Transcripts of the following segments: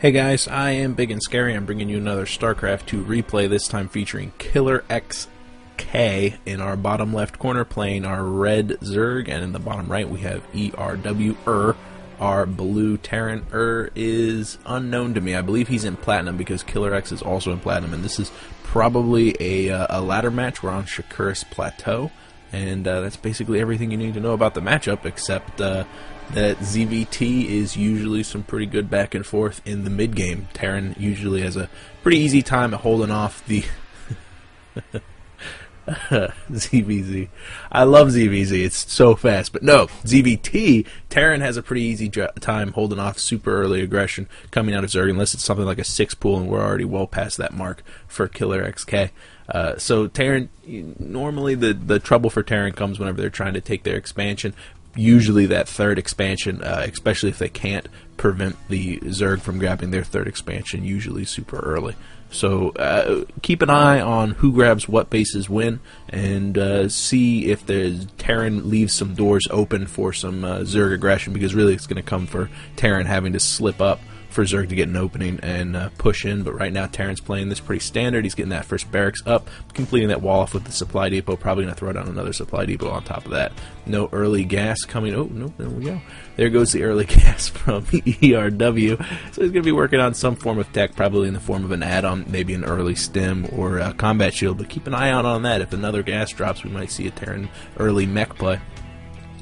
Hey guys, I am Ibigandscary. I'm bringing you another StarCraft 2 replay, this time featuring KillerXk in our bottom left corner playing our red Zerg, and in the bottom right we have ERW, our blue Terran. Is unknown to me. I believe he's in Platinum because KillerX is also in Platinum, and this is probably a ladder match. We're on Shakuris Plateau, and that's basically everything you need to know about the matchup, except that ZVT is usually some pretty good back and forth in the mid game. Terran usually has a pretty easy time at holding off the ZVZ. I love ZVZ, it's so fast. But no, ZVT, Terran has a pretty easy time holding off super early aggression coming out of Zerg, unless it's something like a 6 pool, and we're already well past that mark for KillerXk. So Terran, normally the trouble for Terran comes whenever they're trying to take their expansion. Usually that third expansion, especially if they can't prevent the Zerg from grabbing their third expansion, usually super early. So keep an eye on who grabs what bases when, and see if the Terran leaves some doors open for some Zerg aggression, because really it's going to come for Terran having to slip up for Zerg to get an opening and push in. But right now Terran's playing this pretty standard. He's getting that first barracks up, completing that wall off with the supply depot, probably going to throw down another supply depot on top of that. No early gas coming. Oh, no, there we go. There goes the early gas from ERW. So he's going to be working on some form of tech, probably in the form of an add-on, maybe an early stim or a combat shield, but keep an eye out on that. If another gas drops, we might see a Terran early mech play.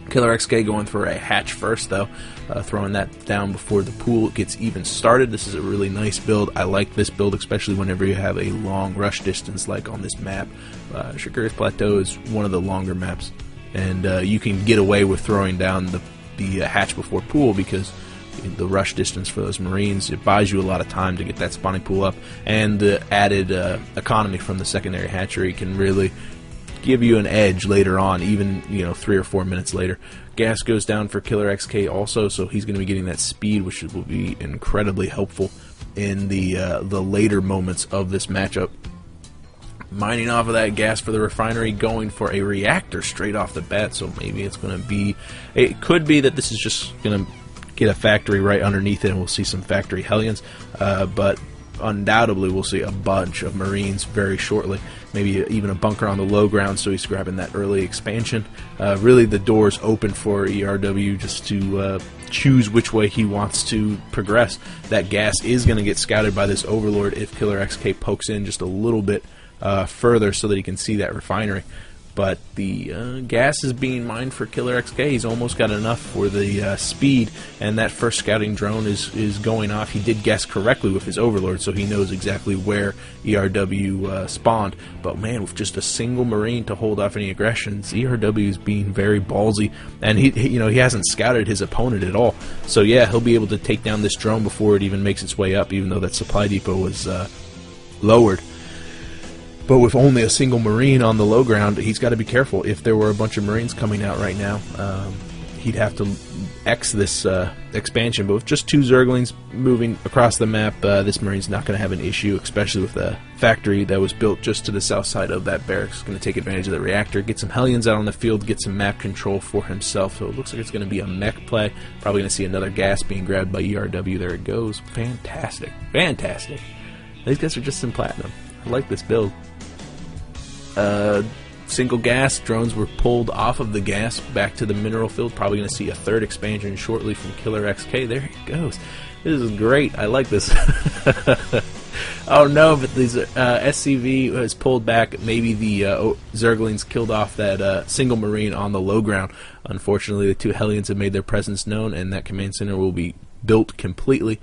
KillerXk going for a hatch first, though, throwing that down before the pool gets even started. This is a really nice build. I like this build, especially whenever you have a long rush distance like on this map. Shakuris Plateau is one of the longer maps, and you can get away with throwing down the hatch before pool, because the rush distance for those Marines, it buys you a lot of time to get that spawning pool up, and the added economy from the secondary hatchery can really give you an edge later on, even 3 or 4 minutes later. Gas goes down for KillerXk also, so he's going to be getting that speed, which will be incredibly helpful in the later moments of this matchup. Mining off of that gas for the refinery, going for a reactor straight off the bat, so maybe it's going to be, it could be that this is just going to get a factory right underneath it and we'll see some factory Hellions, but undoubtedly we'll see a bunch of Marines very shortly, maybe even a bunker on the low ground, so he's grabbing that early expansion. Really the door's open for ERW just to choose which way he wants to progress. That gas is going to get scouted by this Overlord if KillerXk pokes in just a little bit further so that he can see that refinery. But the gas is being mined for KillerXk. He's almost got enough for the speed, and that first scouting drone is going off. He did guess correctly with his Overlord, so he knows exactly where ERW spawned. But man, with just a single Marine to hold off any aggressions, ERW is being very ballsy, and he hasn't scouted his opponent at all. So yeah, he'll be able to take down this drone before it even makes its way up, even though that supply depot was lowered. But with only a single Marine on the low ground, he's got to be careful. If there were a bunch of Marines coming out right now, he'd have to X this expansion. But with just 2 Zerglings moving across the map, this Marine's not going to have an issue, especially with the factory that was built just to the south side of that barracks. Going to take advantage of the reactor, get some Hellions out on the field, get some map control for himself. So it looks like it's going to be a mech play. Probably going to see another gas being grabbed by ERW. There it goes. Fantastic. Fantastic. These guys are just in Platinum. I like this build. Single gas drones were pulled off of the gas back to the mineral field. Probably going to see a third expansion shortly from KillerXk. There he goes. This is great. I like this. Oh no, but these SCV has pulled back. Maybe the Zerglings killed off that single Marine on the low ground. Unfortunately, the 2 Hellions have made their presence known, and that command center will be built completely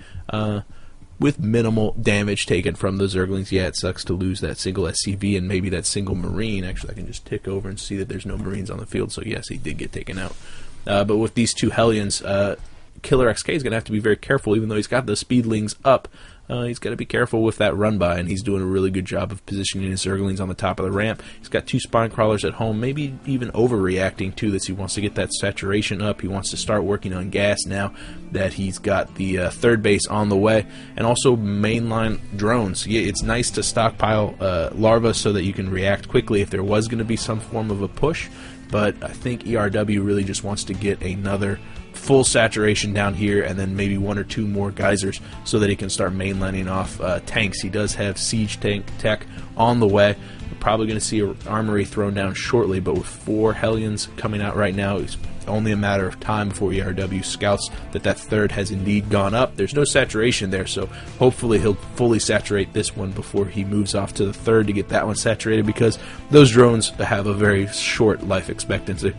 with minimal damage taken from the Zerglings. Yeah, it sucks to lose that single SCV and maybe that single Marine. Actually, I can just tick over and see that there's no Marines on the field, so yes, he did get taken out. But with these 2 Hellions, KillerXk is going to have to be very careful, even though he's got the speedlings up. He's got to be careful with that run by, and he's doing a really good job of positioning his Zerglings on the top of the ramp. He's got 2 spine crawlers at home, maybe even overreacting to this. He wants to get that saturation up. He wants to start working on gas now that he's got the third base on the way, and also mainline drones. Yeah, it's nice to stockpile larvae so that you can react quickly if there was going to be some form of a push, but I think ERW really just wants to get another full saturation down here, and then maybe 1 or 2 more geysers so that he can start mainlining off tanks. He does have siege tank tech on the way. We're probably going to see an armory thrown down shortly, but with 4 Hellions coming out right now, it's only a matter of time before ERW scouts that third has indeed gone up. There's no saturation there, so hopefully he'll fully saturate this one before he moves off to the third to get that one saturated, because those drones have a very short life expectancy,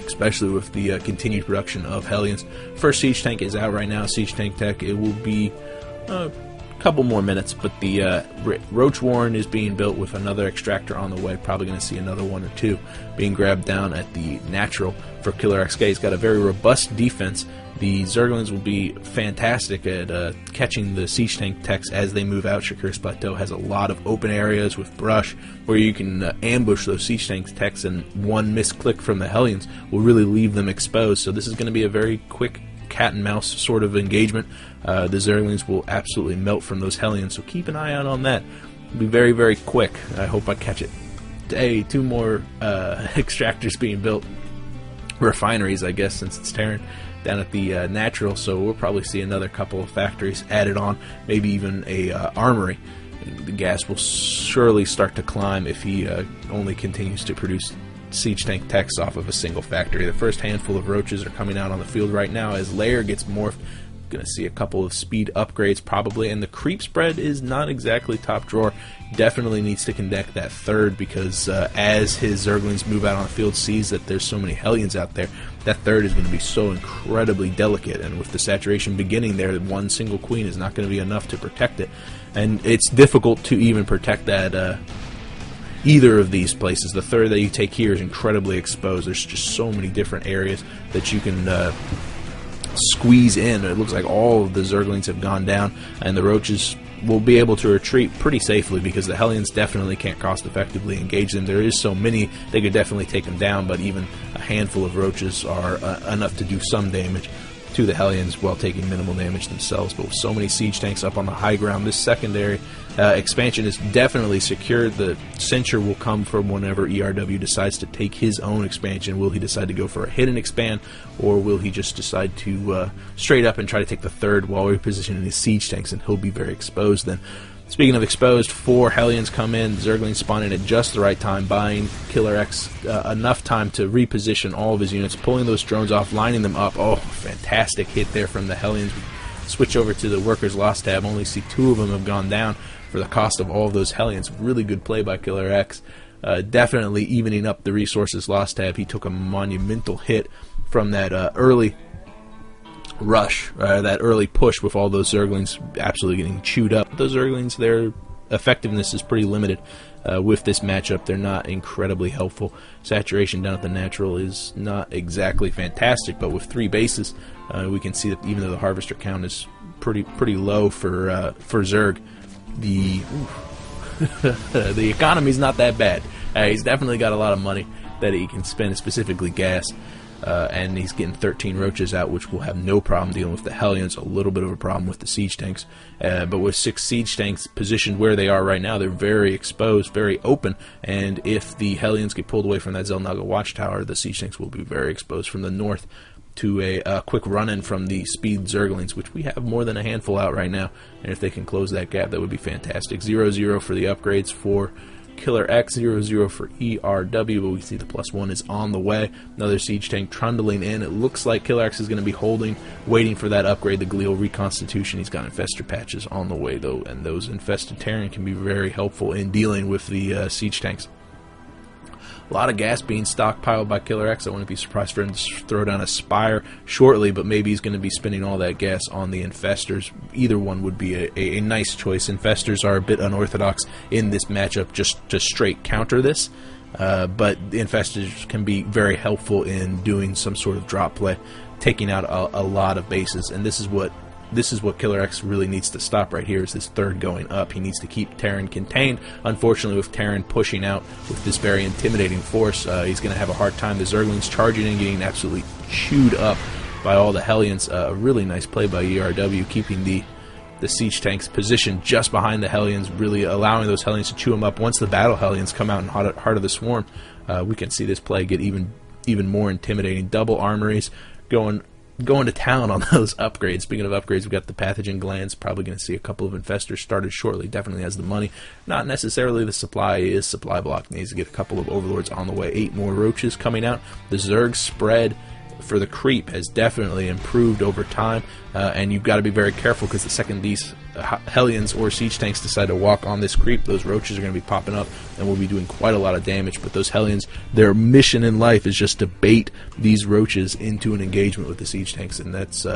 especially with the continued production of Hellions. First siege tank is out right now, siege tank tech. It will be a couple more minutes, but the Roach Warren is being built with another extractor on the way. Probably going to see another 1 or 2 being grabbed down at the natural for KillerXk. He's got a very robust defense. The Zerglings will be fantastic at catching the siege tank techs as they move out. Shakir's Plateau has a lot of open areas with brush where you can ambush those siege tank techs, and one misclick from the Hellions will really leave them exposed. So this is going to be a very quick cat and mouse sort of engagement. The Zerglings will absolutely melt from those Hellions, so keep an eye out on that. It'll be very, very quick. I hope I catch it. Hey, 2 more extractors being built. Refineries, I guess, since it's Terran, down at the natural, so we'll probably see another couple of factories added on, maybe even a armory. The gas will surely start to climb if he only continues to produce siege tank techs off of a single factory. The first handful of roaches are coming out on the field right now as Lair gets morphed. Going to see a couple of speed upgrades probably, and the creep spread is not exactly top drawer. Definitely needs to connect that third, because as his Zerglings move out on the field, sees that there's so many Hellions out there, that third is going to be so incredibly delicate, and with the saturation beginning there, 1 single queen is not going to be enough to protect it, and it's difficult to even protect that either of these places. The third that you take here is incredibly exposed. There's just so many different areas that you can squeeze in. It looks like all of the Zerglings have gone down, and the roaches will be able to retreat pretty safely, because the Hellions definitely can't cost effectively engage them. There is so many, they could definitely take them down, but even a handful of roaches are enough to do some damage to the Hellions while taking minimal damage themselves. But with so many siege tanks up on the high ground, this secondary expansion is definitely secured. The censure will come from whenever ERW decides to take his own expansion. Will he decide to go for a hidden expand, or will he just decide to straight up and try to take the third while repositioning his siege tanks, and he'll be very exposed then. Speaking of exposed, 4 Hellions come in. Zerglings spawn in at just the right time, buying KillerXk enough time to reposition all of his units, pulling those drones off, lining them up. Oh, fantastic hit there from the Hellions. Switch over to the Workers Lost tab. Only see 2 of them have gone down for the cost of all of those Hellions. Really good play by KillerXk. Definitely evening up the Resources Lost tab. He took a monumental hit from that early rush, that early push with all those Zerglings absolutely getting chewed up. Those Zerglings, their effectiveness is pretty limited with this matchup. They're not incredibly helpful. Saturation down at the natural is not exactly fantastic, but with 3 bases, we can see that even though the harvester count is pretty low for Zerg, the the economy's not that bad. He's definitely got a lot of money that he can spend, specifically gas. And he's getting 13 roaches out, which will have no problem dealing with the Hellions. A little bit of a problem with the siege tanks, but with 6 siege tanks positioned where they are right now, they're very exposed, very open, and if the Hellions get pulled away from that Zelnaga watchtower, the siege tanks will be very exposed from the north to a quick run-in from the speed Zerglings, which we have more than a handful out right now, and if they can close that gap, that would be fantastic. 0-0 for the upgrades for KillerXk, 0-0 for ERW, but we see the +1 is on the way. Another siege tank trundling in. It looks like KillerXk is going to be holding, waiting for that upgrade, the Glial Reconstitution. He's got infestor patches on the way, though, and those infested Terran can be very helpful in dealing with the siege tanks. A lot of gas being stockpiled by KillerXk. I wouldn't be surprised for him to throw down a Spire shortly, but maybe he's going to be spending all that gas on the Infestors. Either one would be a nice choice. Infestors are a bit unorthodox in this matchup, just to straight counter this, but the Infestors can be very helpful in doing some sort of drop play, taking out a lot of bases, and this is what KillerXk really needs to stop right here, is this third going up. He needs to keep Terran contained. Unfortunately, with Terran pushing out with this very intimidating force, he's going to have a hard time. The Zerglings charging and getting absolutely chewed up by all the Hellions. A really nice play by ERW, keeping the siege tanks positioned just behind the Hellions, really allowing those Hellions to chew them up. Once the battle Hellions come out in heart of the swarm, we can see this play get even more intimidating. Double armories, going to town on those upgrades. Speaking of upgrades, we've got the pathogen glands. Probably going to see a couple of infestors started shortly. Definitely has the money. Not necessarily the supply. Is supply block. Needs to get a couple of overlords on the way. 8 more roaches coming out. The Zerg spread for the creep has definitely improved over time, and you've got to be very careful, because the second these Hellions or siege tanks decide to walk on this creep, those roaches are going to be popping up and will be doing quite a lot of damage. But those Hellions, their mission in life is just to bait these roaches into an engagement with the siege tanks, and that's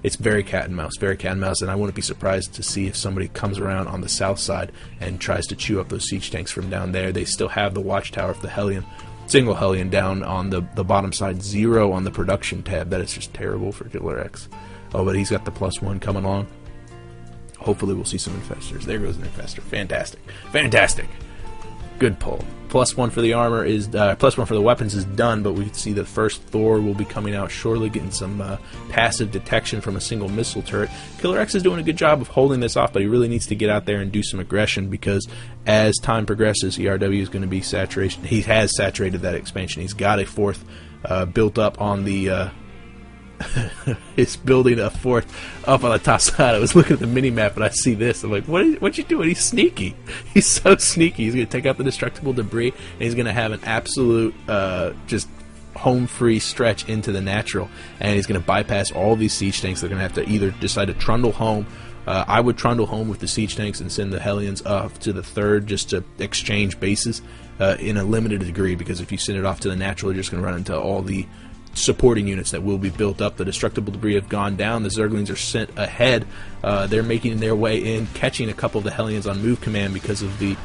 it's very cat and mouse, and I wouldn't be surprised to see if somebody comes around on the south side and tries to chew up those siege tanks from down there. They still have the watchtower for the Hellion. Single Hellion down on the bottom side, 0 on the production tab. That is just terrible for KillerXk. Oh, but he's got the +1 coming along. Hopefully we'll see some infestors. There goes an infestor. Fantastic. Fantastic. Good pull. +1 for the armor is +1 for the weapons is done, but we can see the first Thor will be coming out shortly, getting some passive detection from a single missile turret. KillerXk is doing a good job of holding this off, but he really needs to get out there and do some aggression, because as time progresses, ERW is going to be saturation. He has saturated that expansion. He's got a 4th built up on the is building a 4th up on the top side. I was looking at the mini-map and I see this. I'm like, what you doing? He's sneaky. He's so sneaky. He's going to take out the destructible debris, and he's going to have an absolute just home free stretch into the natural, and he's going to bypass all these siege tanks. They're going to have to either decide to trundle home. I would trundle home with the siege tanks and send the Hellions up to the 3rd just to exchange bases in a limited degree, because if you send it off to the natural, you're just going to run into all the supporting units that will be built up. The destructible debris have gone down. The Zerglings are sent ahead. They're making their way in, catching a couple of the Hellions on move command because of the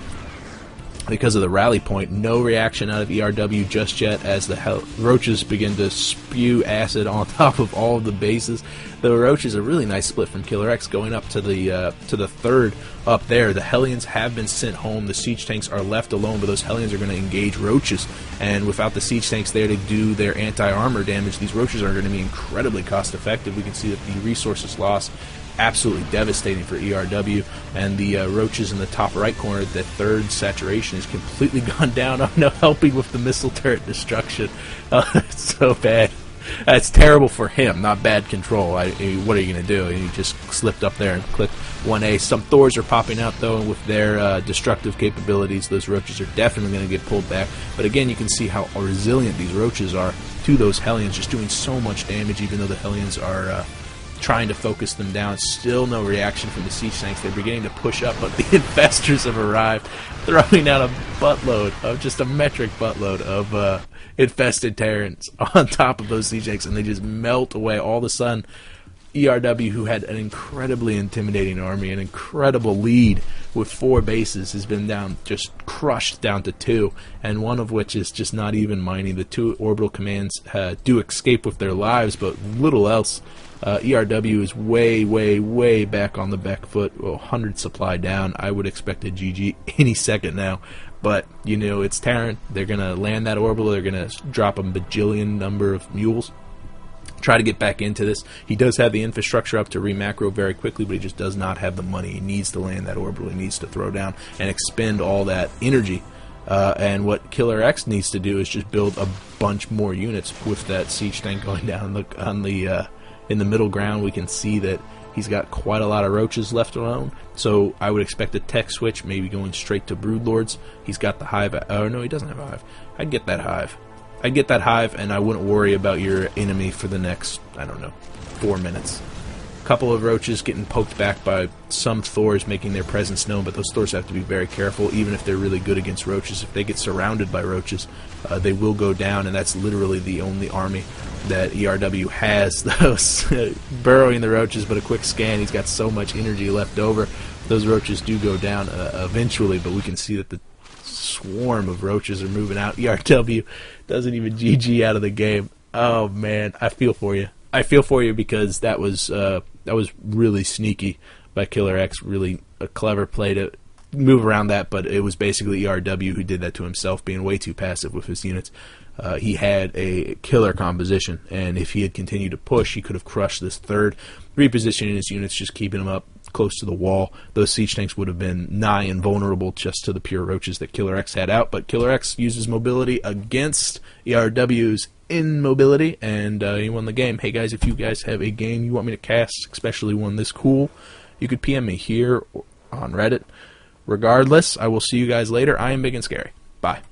rally point. No reaction out of ERW just yet as the roaches begin to spew acid on top of all of the bases. The roaches, a really nice split from KillerXk, going up to the 3rd up there. The Hellions have been sent home. The siege tanks are left alone, but those Hellions are going to engage roaches, and without the siege tanks there to do their anti-armor damage, these roaches are going to be incredibly cost effective. We can see that the resources lost absolutely devastating for ERW, and the roaches in the top right corner, the 3rd saturation is completely gone down. I'm no helping with the missile turret destruction. It's so bad. That's terrible for him, not bad control. What are you going to do? He just slipped up there and clicked 1A. Some Thors are popping out, though, and with their destructive capabilities, those roaches are definitely going to get pulled back. But again, you can see how resilient these roaches are to those Hellions, just doing so much damage, even though the Hellions are trying to focus them down. Still no reaction from the siege tanks. They're beginning to push up, but the infestors have arrived, throwing out a buttload of, just a metric buttload of infested Terrans on top of those siege tanks, and they just melt away. All of a sudden, ERW, who had an incredibly intimidating army, an incredible lead with 4 bases, has been down, just crushed down to 2, and one of which is just not even mining. The 2 orbital commands do escape with their lives, but little else. ERW is way, way, way back on the back foot. 100 supply down. I would expect a GG any second now. But, you know, it's Terran. They're going to land that orbital. They're going to drop a bajillion number of mules. Try to get back into this. He does have the infrastructure up to re-macro very quickly, but he just does not have the money. He needs to land that orbital. He needs to throw down and expend all that energy. And what KillerXk needs to do is just build a bunch more units with that siege tank going down. Look on the in the middle ground, we can see that he's got quite a lot of roaches left alone. So I would expect a tech switch, maybe going straight to Broodlords. He's got the hive. Oh no, he doesn't have a hive. I'd get that hive. I'd get that hive, and I wouldn't worry about your enemy for the next, I don't know, 4 minutes. Couple of roaches getting poked back by some Thors making their presence known, but those Thors have to be very careful, even if they're really good against roaches. If they get surrounded by roaches, they will go down, and that's literally the only army that ERW has. Those burrowing the roaches, but a quick scan, he's got so much energy left over. Those roaches do go down eventually, but we can see that the swarm of roaches are moving out. ERW doesn't even GG out of the game. Oh man, I feel for you. I feel for you, because that was really sneaky by KillerXk. Really a clever play to move around that, but it was basically ERW who did that to himself, being way too passive with his units. He had a killer composition, and if he had continued to push, he could have crushed this third. Repositioning his units, just keeping them up close to the wall. Those siege tanks would have been nigh invulnerable just to the pure roaches that KillerXk had out, but KillerXk uses mobility against ERW's immobility, and he won the game. Hey guys, if you guys have a game you want me to cast, especially one this cool, you could PM me here or on Reddit. Regardless, I will see you guys later. I am Big and Scary. Bye.